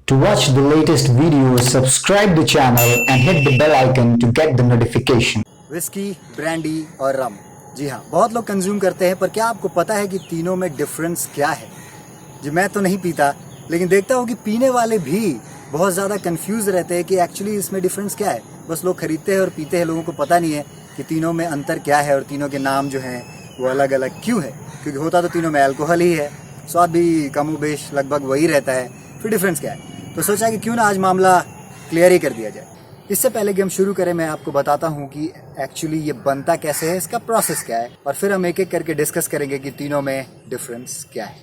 To watch the latest videos, subscribe the channel and hit the bell icon to get the notification. Whisky, brandy और रम, जी हाँ, बहुत लोग consume करते हैं, पर क्या आपको पता है कि तीनों में डिफरेंस क्या है? जी मैं तो नहीं पीता, लेकिन देखता हूँ कि पीने वाले भी बहुत ज़्यादा कंफ्यूज रहते हैं कि एक्चुअली इसमें डिफरेंस क्या है। बस लोग खरीदते हैं और पीते हैं, लोगों को पता नहीं है कि तीनों में अंतर क्या है और तीनों के नाम जो हैं वो अलग अलग क्यों है। क्योंकि होता तो तीनों में अल्कोहल ही है, स्वाद भी कमोबेश लगभग वही रहता है, फिर डिफरेंस क्या है? तो सोचा कि क्यों ना आज मामला क्लियर ही कर दिया जाए। इससे पहले कि हम शुरू करें, मैं आपको बताता हूँ कि एक्चुअली ये बनता कैसे है, इसका प्रोसेस क्या है, और फिर हम एक एक करके डिस्कस करेंगे कि तीनों में डिफरेंस क्या है।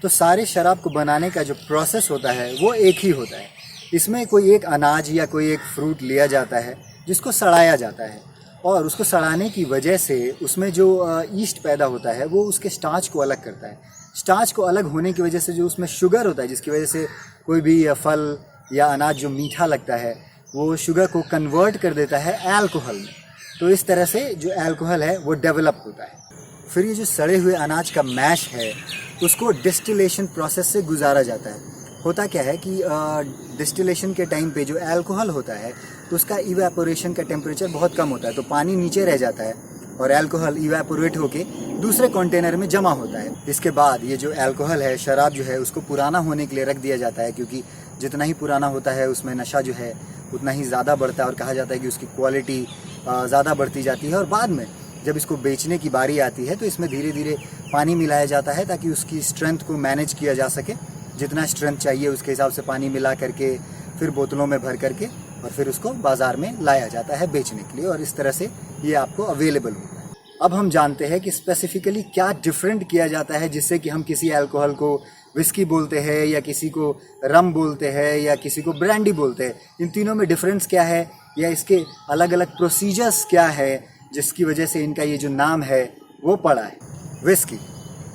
तो सारे शराब को बनाने का जो प्रोसेस होता है वो एक ही होता है। इसमें कोई एक अनाज या कोई एक फ्रूट लिया जाता है जिसको सड़ाया जाता है, और उसको सड़ाने की वजह से उसमें जो ईस्ट पैदा होता है वो उसके स्टार्च को अलग करता है। स्टार्च को अलग होने की वजह से जो उसमें शुगर होता है, जिसकी वजह से कोई भी फल या अनाज जो मीठा लगता है वो शुगर को कन्वर्ट कर देता है अल्कोहल में। तो इस तरह से जो अल्कोहल है वो डेवलप होता है। फिर ये जो सड़े हुए अनाज का मैश है उसको डिस्टिलेशन प्रोसेस से गुजारा जाता है। होता क्या है कि डिस्टिलेशन के टाइम पे जो अल्कोहल होता है तो उसका इवेपोरेशन का टेम्परेचर बहुत कम होता है, तो पानी नीचे रह जाता है और अल्कोहल इवेपोरेट होके दूसरे कंटेनर में जमा होता है। इसके बाद ये जो अल्कोहल है, शराब जो है, उसको पुराना होने के लिए रख दिया जाता है, क्योंकि जितना ही पुराना होता है उसमें नशा जो है उतना ही ज़्यादा बढ़ता है, और कहा जाता है कि उसकी क्वालिटी ज़्यादा बढ़ती जाती है। और बाद में जब इसको बेचने की बारी आती है तो इसमें धीरे धीरे पानी मिलाया जाता है ताकि उसकी स्ट्रेंथ को मैनेज किया जा सके। जितना स्ट्रेंथ चाहिए उसके हिसाब से पानी मिला करके फिर बोतलों में भर करके और फिर उसको बाज़ार में लाया जाता है बेचने के लिए, और इस तरह से ये आपको अवेलेबल होता है। अब हम जानते हैं कि स्पेसिफिकली क्या डिफरेंट किया जाता है जिससे कि हम किसी अल्कोहल को विस्की बोलते हैं या किसी को रम बोलते हैं या किसी को ब्रांडी बोलते हैं। इन तीनों में डिफरेंस क्या है या इसके अलग अलग प्रोसीजर्स क्या है जिसकी वजह से इनका ये जो नाम है वो पड़ा है।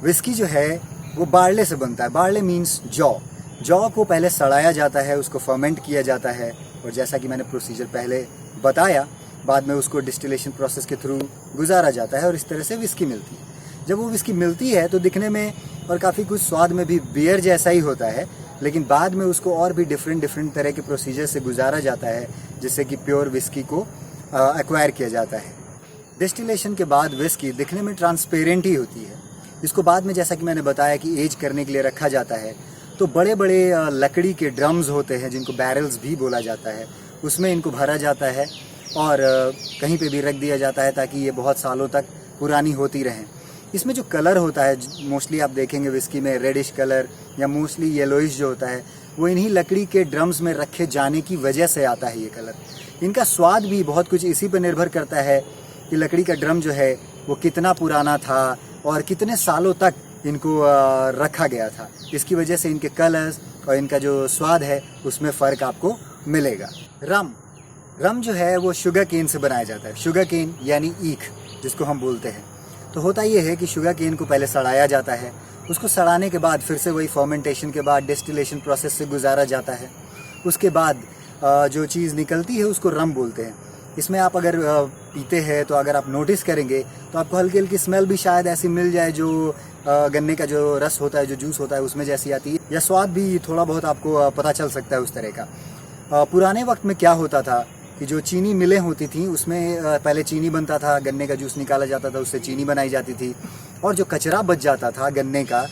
विस्की जो है वो बार्ले से बनता है। बार्ले मीन्स जौ को पहले सड़ाया जाता है, उसको फर्मेंट किया जाता है, और जैसा कि मैंने प्रोसीजर पहले बताया, बाद में उसको डिस्टिलेशन प्रोसेस के थ्रू गुजारा जाता है और इस तरह से विस्की मिलती है। जब वो विस्की मिलती है तो दिखने में और काफ़ी कुछ स्वाद में भी बियर जैसा ही होता है, लेकिन बाद में उसको और भी डिफरेंट तरह के प्रोसीजर से गुजारा जाता है जिससे कि प्योर विस्की को एक्वायर किया जाता है। डिस्टिलेशन के बाद विस्की दिखने में ट्रांसपेरेंट ही होती है। इसको बाद में, जैसा कि मैंने बताया, कि एज करने के लिए रखा जाता है, तो बड़े बड़े लकड़ी के ड्रम्स होते हैं जिनको बैरल्स भी बोला जाता है, उसमें इनको भरा जाता है और कहीं पे भी रख दिया जाता है ताकि ये बहुत सालों तक पुरानी होती रहें। इसमें जो कलर होता है मोस्टली आप देखेंगे विस्की में रेडिश कलर या मोस्टली येलोइश जो होता है वो इन्हीं लकड़ी के ड्रम्स में रखे जाने की वजह से आता है ये कलर। इनका स्वाद भी बहुत कुछ इसी पर निर्भर करता है कि लकड़ी का ड्रम जो है वो कितना पुराना था और कितने सालों तक इनको रखा गया था। इसकी वजह से इनके कलर्स और इनका जो स्वाद है उसमें फ़र्क आपको मिलेगा। रम जो है वो शुगर केन से बनाया जाता है। शुगर केन यानी ईख जिसको हम बोलते हैं। तो होता ये है कि शुगर केन को पहले सड़ाया जाता है, उसको सड़ाने के बाद फिर से वही फर्मेंटेशन के बाद डिस्टिलेशन प्रोसेस से गुजारा जाता है। उसके बाद जो चीज़ निकलती है उसको रम बोलते हैं। इसमें आप अगर पीते हैं तो अगर आप नोटिस करेंगे तो आपको हल्की हल्की स्मेल भी शायद ऐसी मिल जाए जो गन्ने का जो रस होता है, जो जूस होता है, उसमें जैसी आती है, या स्वाद भी थोड़ा बहुत आपको पता चल सकता है उस तरह का। पुराने वक्त में क्या होता था कि जो चीनी मिलें होती थी उसमें पहले चीनी बनता था, गन्ने का जूस निकाला जाता था, उससे चीनी बनाई जाती थी, और जो कचरा बच जाता था गन्ने का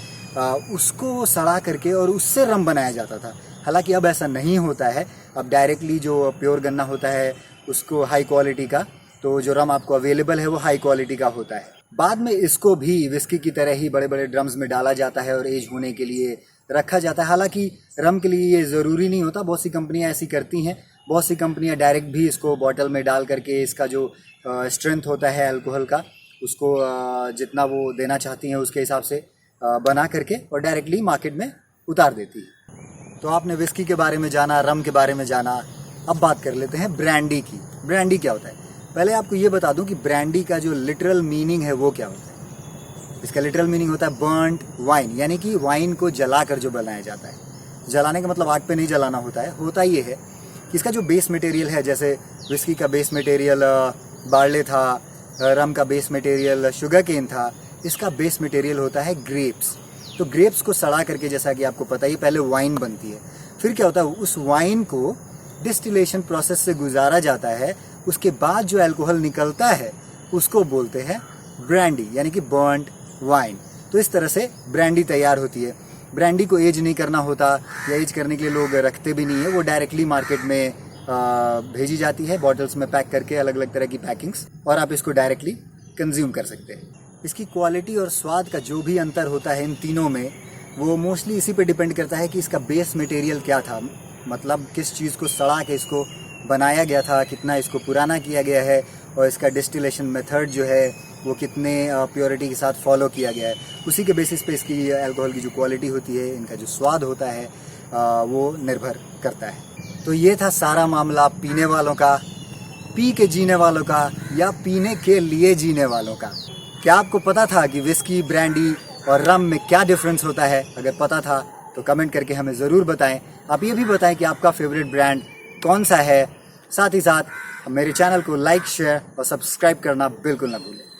उसको सड़ा करके और उससे रम बनाया जाता था। हालांकि अब ऐसा नहीं होता है, अब डायरेक्टली जो प्योर गन्ना होता है उसको हाई क्वालिटी का, तो जो रम आपको अवेलेबल है वो हाई क्वालिटी का होता है। बाद में इसको भी विस्की की तरह ही बड़े बड़े ड्रम्स में डाला जाता है और एज होने के लिए रखा जाता है। हालांकि रम के लिए ये ज़रूरी नहीं होता, बहुत सी कंपनियां ऐसी करती हैं। बहुत सी कंपनियां डायरेक्ट भी इसको बॉटल में डाल करके इसका जो स्ट्रेंथ होता है अल्कोहल का उसको जितना वो देना चाहती हैं उसके हिसाब से बना करके और डायरेक्टली मार्केट में उतार देती है। तो आपने विस्की के बारे में जाना, रम के बारे में जाना, अब बात कर लेते हैं ब्रांडी की। ब्रांडी क्या होता है? पहले आपको ये बता दूं कि ब्रांडी का जो लिटरल मीनिंग है वो क्या होता है। इसका लिटरल मीनिंग होता है बर्न्ड वाइन, यानी कि वाइन को जलाकर जो बनाया जाता है। जलाने का मतलब आग पे नहीं जलाना होता है। होता ये है कि इसका जो बेस मटेरियल है, जैसे विस्की का बेस मटेरियल बार्ले था, रम का बेस मटेरियल शुगर केन था, इसका बेस मटेरियल होता है ग्रेप्स। तो ग्रेप्स को सड़ा करके, जैसा कि आपको पता ही, पहले वाइन बनती है, फिर क्या होता है, उस वाइन को डिस्टिलेशन प्रोसेस से गुजारा जाता है, उसके बाद जो अल्कोहल निकलता है उसको बोलते हैं ब्रांडी, यानी कि बर्न्ड वाइन। तो इस तरह से ब्रांडी तैयार होती है। ब्रांडी को एज नहीं करना होता, या एज करने के लिए लोग रखते भी नहीं है, वो डायरेक्टली मार्केट में भेजी जाती है बॉटल्स में पैक करके, अलग अलग तरह की पैकिंग्स, और आप इसको डायरेक्टली कंज्यूम कर सकते हैं। इसकी क्वालिटी और स्वाद का जो भी अंतर होता है इन तीनों में, वो मोस्टली इसी पे डिपेंड करता है कि इसका बेस मटेरियल क्या था, मतलब किस चीज़ को सड़ा के इसको बनाया गया था, कितना इसको पुराना किया गया है, और इसका डिस्टिलेशन मेथड जो है वो कितने प्योरिटी के साथ फॉलो किया गया है। उसी के बेसिस पे इसकी अल्कोहल की जो क्वालिटी होती है, इनका जो स्वाद होता है, वो निर्भर करता है। तो ये था सारा मामला पीने वालों का, पी के जीने वालों का, या पीने के लिए जीने वालों का। क्या आपको पता था कि विस्की, ब्रांडी और रम में क्या डिफरेंस होता है? अगर पता था तो कमेंट करके हमें ज़रूर बताएं। आप ये भी बताएं कि आपका फेवरेट ब्रांड कौन सा है। साथ ही साथ मेरे चैनल को लाइक, शेयर और सब्सक्राइब करना बिल्कुल ना भूलें।